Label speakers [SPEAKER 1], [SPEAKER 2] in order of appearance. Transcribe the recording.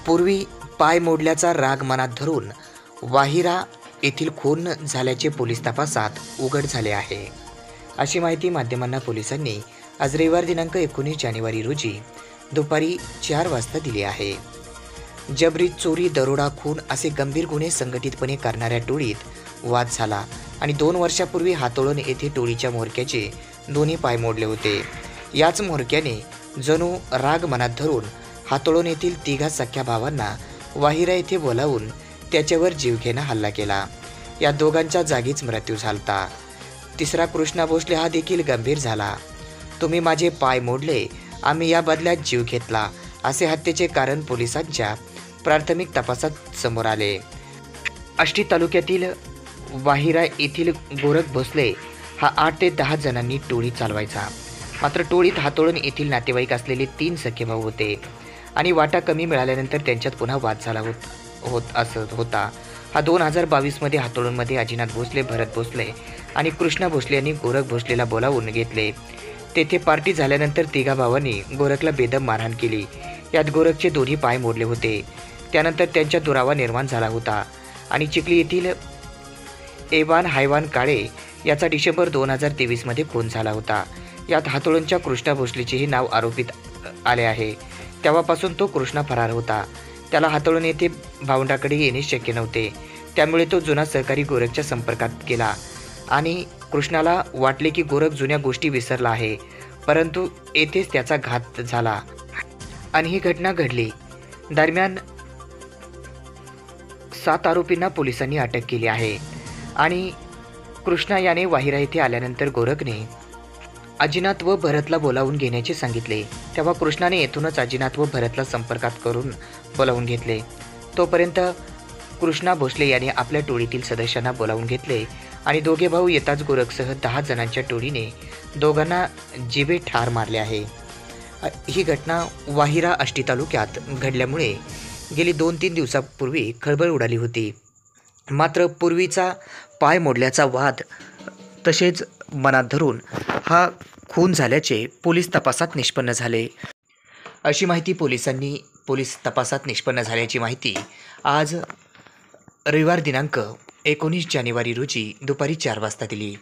[SPEAKER 1] पूर्वी पाय मोडल्याचा राग मनात धरून वाहिरा येथील खून झाल्याचे पोलीस तपासात उघड झाले आहे, अशी माहिती माध्यमांना पोलिसांनी आज रविवार दिनांक 19 जानेवारी रोजी दुपारी 4 वाजता दिली आहे. जबरी, चोरी, दरोडा, खून असे गंभीर गुन्हे संघटितपणे करणाऱ्या टोळीत वाद झाला आणि 2 वर्षापूर्वी हातोळण येथे टोळीच्या म्होरक्याचे दोन्ही पाय मोडले होते. याच म्होरक्याने जणू राग मनात धरून हातोळण येथील तिघा सख्या भावांना वाहिरा येथे बोलावून त्याच्यावर जीवघेणा हल्ला केला. या दोघांच्या जागीच मृत्यू झाला. तिसरा कृष्णा भोसले हा देखील गंभीर झाला. तुम्ही माझे पाय मोडले, आम्ही या बदल्यात जीव घेतला, असे हत्येचे कारण पोलिसांच्या प्राथमिक तपासात समोर आले. आष्टी तालुक्यातील वाहिरा येथील गोरख भोसले हा 8 ते 10 जणांनी टोळी चालवायचा. मात्र टोळीत हातोळण येथील नातेवाईक असलेले 3 सख्खे भाऊ होते आणि वाटा कमी मिळाल्यानंतर त्यांच्यात पुन्हा वाद झाला होता. हा 2022 मध्ये हातोळणमध्ये अजिनाथ भोसले, भरत भोसले आणि कृष्णा भोसले यांनी गोरख भोसलेला बोलावून घेतले. तेथे पार्टी झाल्यानंतर तिघा भावांनी गोरखला बेदम मारहाण केली. यात गोरखचे दोन्ही पाय मोडले होते. त्यानंतर त्यांच्या दुरावा निर्माण झाला होता आणि चिखली येथील एवान हायवान काळे याचा डिसेंबर 2023 मध्ये खून झाला होता. यात हातोळणच्या कृष्णा भोसलेचेही नाव आरोपित आले आहे. तेव्हापासून तो कृष्णा फरार होता. त्याला हातोळण येथे भावंडाकडे येणे शक्य नव्हते, त्यामुळे तो जुना सहकारी गोरखच्या संपर्कात गेला आणि कृष्णाला वाटले की गोरख जुन्या गोष्टी विसरला आहे, परंतु येथेच त्याचा घात झाला आणि ही घटना घडली. दरम्यान 7 आरोपींना पोलिसांनी अटक केली आहे आणि कृष्णा याने वाहिरा येथे आल्यानंतर गोरखने अजिनाथ व भरतला बोलावून घेण्याचे सांगितले. तेव्हा कृष्णाने येथूनच अजिनाथ व भरतला संपर्कात करून बोलावून घेतले. तोपर्यंत कृष्णा भोसले याने आपल्या टोळीतील सदस्यांना बोलावून घेतले आणि दोघे भाऊ येताच गोरखसह 10 जणांच्या टोळीने दोघांना जिवे ठार मारले आहे. ही घटना वाहिरा आष्टी तालुक्यात घडल्यामुळे गेली 2-3 दिवसापूर्वी खळबळ उडाली होती. मात्र पूर्वीचा पाय मोडल्याचा वाद तसेच मनात धरून हा खून झाल्याचे पोलीस तपासात निष्पन्न झाले, अशी माहिती पोलीस तपासात निष्पन्न झाल्याची माहिती आज रविवार दिनांक 19 जानेवारी रोजी दुपारी 4 वाजता दिली.